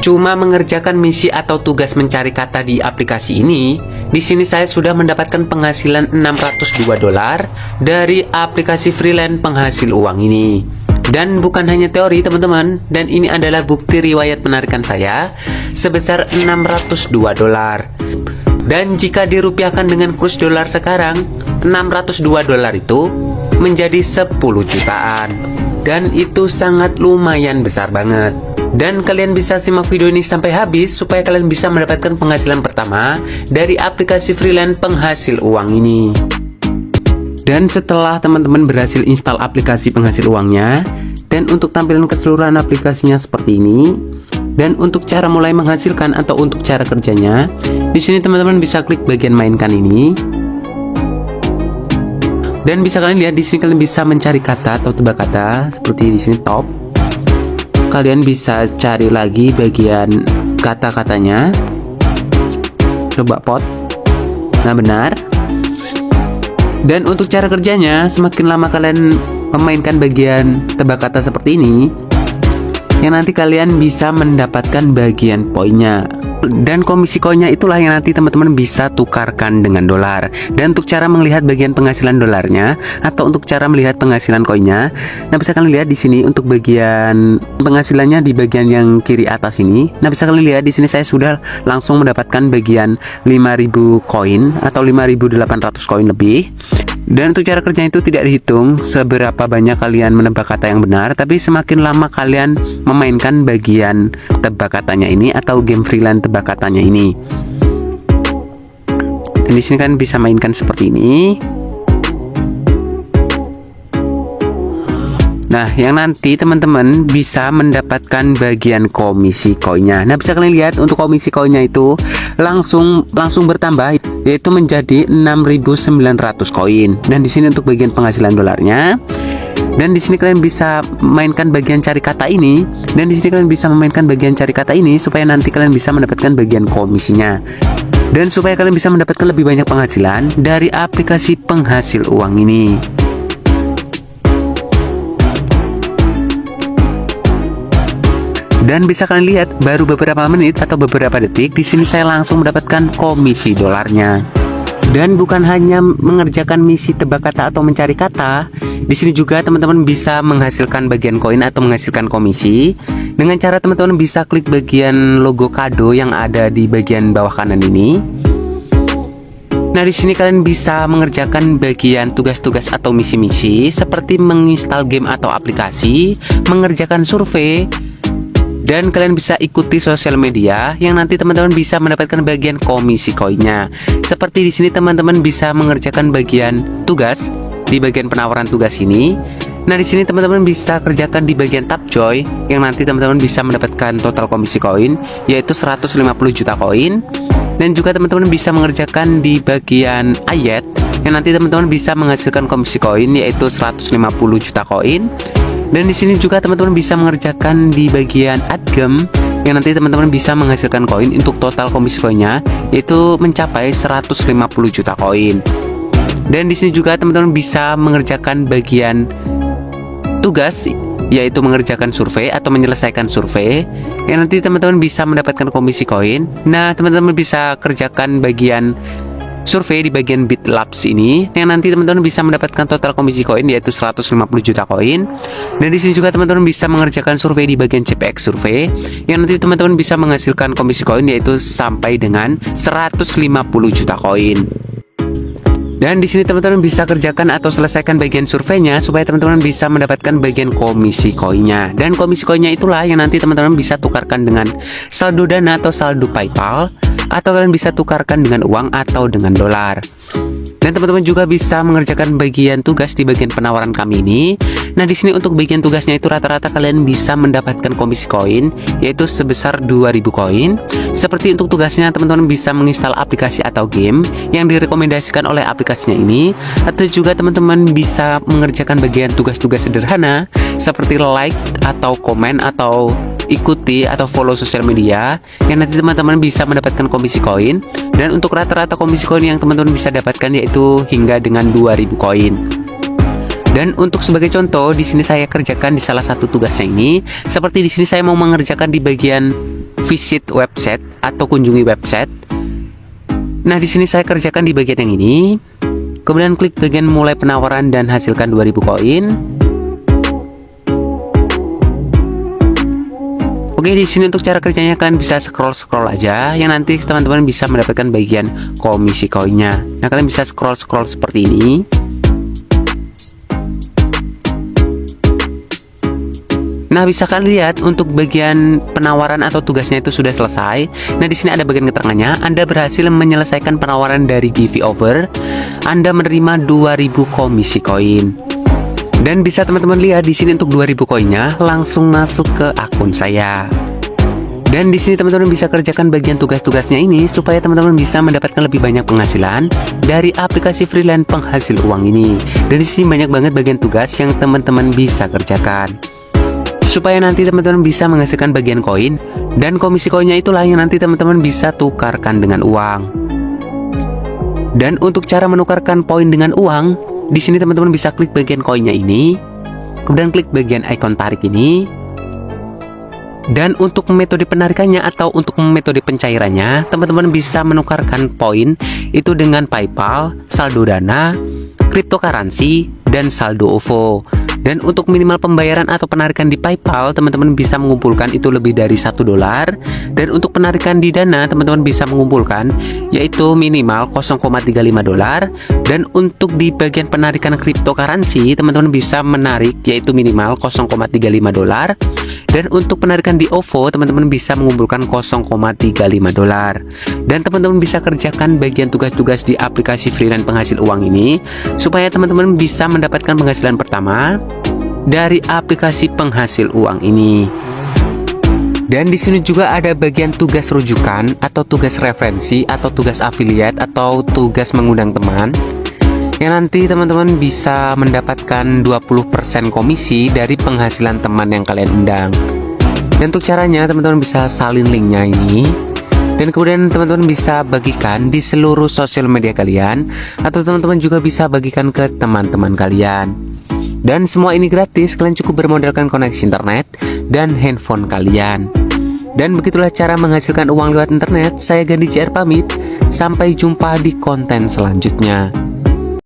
cuma mengerjakan misi atau tugas mencari kata di aplikasi ini, di sini saya sudah mendapatkan penghasilan $602 dari aplikasi freelance penghasil uang ini. Dan bukan hanya teori teman-teman, dan ini adalah bukti riwayat penarikan saya sebesar $602. Dan jika dirupiahkan dengan kurs dolar sekarang, $602 itu menjadi 10 jutaan. Dan itu sangat lumayan besar banget. Dan kalian bisa simak video ini sampai habis supaya kalian bisa mendapatkan penghasilan pertama dari aplikasi freelance penghasil uang ini. Dan setelah teman-teman berhasil install aplikasi penghasil uangnya, dan untuk tampilan keseluruhan aplikasinya seperti ini, dan untuk cara mulai menghasilkan atau untuk cara kerjanya, di sini teman-teman bisa klik bagian mainkan ini. Dan bisa kalian lihat di sini kalian bisa mencari kata atau tebak kata seperti di sini top. Kalian bisa cari lagi bagian kata-katanya. Coba pot. Nah, benar. Dan untuk cara kerjanya, semakin lama kalian memainkan bagian tebak kata seperti ini, yang nanti kalian bisa mendapatkan bagian poinnya. Dan komisi koinnya itulah yang nanti teman-teman bisa tukarkan dengan dolar. Dan untuk cara melihat bagian penghasilan dolarnya atau untuk cara melihat penghasilan koinnya, nah bisa kalian lihat di sini untuk bagian penghasilannya di bagian yang kiri atas ini. Nah bisa kalian lihat di sini saya sudah langsung mendapatkan bagian 5.000 koin atau 5.800 koin lebih. Dan untuk cara kerjanya itu tidak dihitung seberapa banyak kalian menebak kata yang benar, tapi semakin lama kalian memainkan bagian tebak katanya ini atau game freelance tebak katanya ini. Dan di sini kan bisa mainkan seperti ini. Nah, yang nanti teman-teman bisa mendapatkan bagian komisi koinnya. Nah, bisa kalian lihat untuk komisi koinnya itu langsung bertambah, yaitu menjadi 6.900 koin. Dan di sini untuk bagian penghasilan dolarnya. Dan di sini kalian bisa mainkan bagian cari kata ini. Dan di sini kalian bisa memainkan bagian cari kata ini supaya nanti kalian bisa mendapatkan bagian komisinya. Dan supaya kalian bisa mendapatkan lebih banyak penghasilan dari aplikasi penghasil uang ini. Dan bisa kalian lihat baru beberapa menit atau beberapa detik di sini saya langsung mendapatkan komisi dolarnya. Dan bukan hanya mengerjakan misi tebak kata atau mencari kata, di sini juga teman-teman bisa menghasilkan bagian koin atau menghasilkan komisi dengan cara teman-teman bisa klik bagian logo kado yang ada di bagian bawah kanan ini. Nah, di sini kalian bisa mengerjakan bagian tugas-tugas atau misi-misi seperti menginstal game atau aplikasi, mengerjakan survei. Dan kalian bisa ikuti sosial media yang nanti teman-teman bisa mendapatkan bagian komisi koinnya. Seperti di sini teman-teman bisa mengerjakan bagian tugas di bagian penawaran tugas ini. Nah, di sini teman-teman bisa kerjakan di bagian Tapjoy yang nanti teman-teman bisa mendapatkan total komisi koin yaitu 150 juta koin. Dan juga teman-teman bisa mengerjakan di bagian Ayat yang nanti teman-teman bisa menghasilkan komisi koin yaitu 150 juta koin. Dan di sini juga teman-teman bisa mengerjakan di bagian Adgem yang nanti teman-teman bisa menghasilkan koin untuk total komisi koinnya yaitu mencapai 150 juta koin. Dan di sini juga teman-teman bisa mengerjakan bagian tugas yaitu mengerjakan survei atau menyelesaikan survei yang nanti teman-teman bisa mendapatkan komisi koin. Nah, teman-teman bisa kerjakan bagian survei di bagian BitLabs ini yang nanti teman-teman bisa mendapatkan total komisi koin yaitu 150 juta koin. Dan di sini juga teman-teman bisa mengerjakan survei di bagian CPX survei yang nanti teman-teman bisa menghasilkan komisi koin yaitu sampai dengan 150 juta koin. Dan di sini teman-teman bisa kerjakan atau selesaikan bagian surveinya supaya teman-teman bisa mendapatkan bagian komisi koinnya. Dan komisi koinnya itulah yang nanti teman-teman bisa tukarkan dengan saldo Dana atau saldo PayPal, atau kalian bisa tukarkan dengan uang atau dengan dolar. Dan teman-teman juga bisa mengerjakan bagian tugas di bagian penawaran kami ini. Nah, di sini untuk bagian tugasnya itu rata-rata kalian bisa mendapatkan komisi koin yaitu sebesar 2.000 koin. Seperti untuk tugasnya teman-teman bisa menginstal aplikasi atau game yang direkomendasikan oleh aplikasinya ini, atau juga teman-teman bisa mengerjakan bagian tugas-tugas sederhana seperti like atau komen atau ikuti atau follow sosial media yang nanti teman-teman bisa mendapatkan komisi koin. Dan untuk rata-rata komisi koin yang teman-teman bisa dapatkan yaitu hingga dengan 2.000 koin. Dan untuk sebagai contoh di sini saya kerjakan di salah satu tugasnya ini. Seperti di sini saya mau mengerjakan di bagian visit website atau kunjungi website. Nah, di sini saya kerjakan di bagian yang ini. Kemudian klik bagian mulai penawaran dan hasilkan 2000 koin. Oke, di sini untuk cara kerjanya kalian bisa scroll aja, yang nanti teman-teman bisa mendapatkan bagian komisi koinnya. Nah, kalian bisa scroll seperti ini. Nah, bisa kalian lihat untuk bagian penawaran atau tugasnya itu sudah selesai. Nah, di sini ada bagian keterangannya. Anda berhasil menyelesaikan penawaran dari giveaway. Anda menerima 2000 komisi koin. Dan bisa teman-teman lihat di sini untuk 2000 koinnya langsung masuk ke akun saya. Dan di sini teman-teman bisa kerjakan bagian tugas-tugasnya ini supaya teman-teman bisa mendapatkan lebih banyak penghasilan dari aplikasi freelance penghasil uang ini. Dan di sini banyak banget bagian tugas yang teman-teman bisa kerjakan. Supaya nanti teman-teman bisa menghasilkan bagian koin, dan komisi koinnya itulah yang nanti teman-teman bisa tukarkan dengan uang. Dan untuk cara menukarkan poin dengan uang, di sini teman-teman bisa klik bagian koinnya ini, kemudian klik bagian ikon tarik ini. Dan untuk metode penarikannya atau untuk metode pencairannya, teman-teman bisa menukarkan poin itu dengan PayPal, saldo Dana, cryptocurrency, dan saldo OVO. Dan untuk minimal pembayaran atau penarikan di PayPal, teman-teman bisa mengumpulkan itu lebih dari $1. Dan untuk penarikan di Dana, teman-teman bisa mengumpulkan yaitu minimal $0,35. Dan untuk di bagian penarikan cryptocurrency, teman-teman bisa menarik yaitu minimal $0,35. Dan untuk penarikan di OVO, teman-teman bisa mengumpulkan $0,35. Dan teman-teman bisa kerjakan bagian tugas-tugas di aplikasi freelance penghasil uang ini supaya teman-teman bisa mendapatkan penghasilan pertama dari aplikasi penghasil uang ini. Dan di sini juga ada bagian tugas rujukan atau tugas referensi atau tugas affiliate atau tugas mengundang teman, yang nanti teman-teman bisa mendapatkan 20% komisi dari penghasilan teman yang kalian undang. Dan untuk caranya, teman-teman bisa salin linknya ini, dan kemudian teman-teman bisa bagikan di seluruh sosial media kalian, atau teman-teman juga bisa bagikan ke teman-teman kalian. Dan semua ini gratis, kalian cukup bermodalkan koneksi internet dan handphone kalian. Dan begitulah cara menghasilkan uang lewat internet. Saya Gandhi JR pamit, sampai jumpa di konten selanjutnya.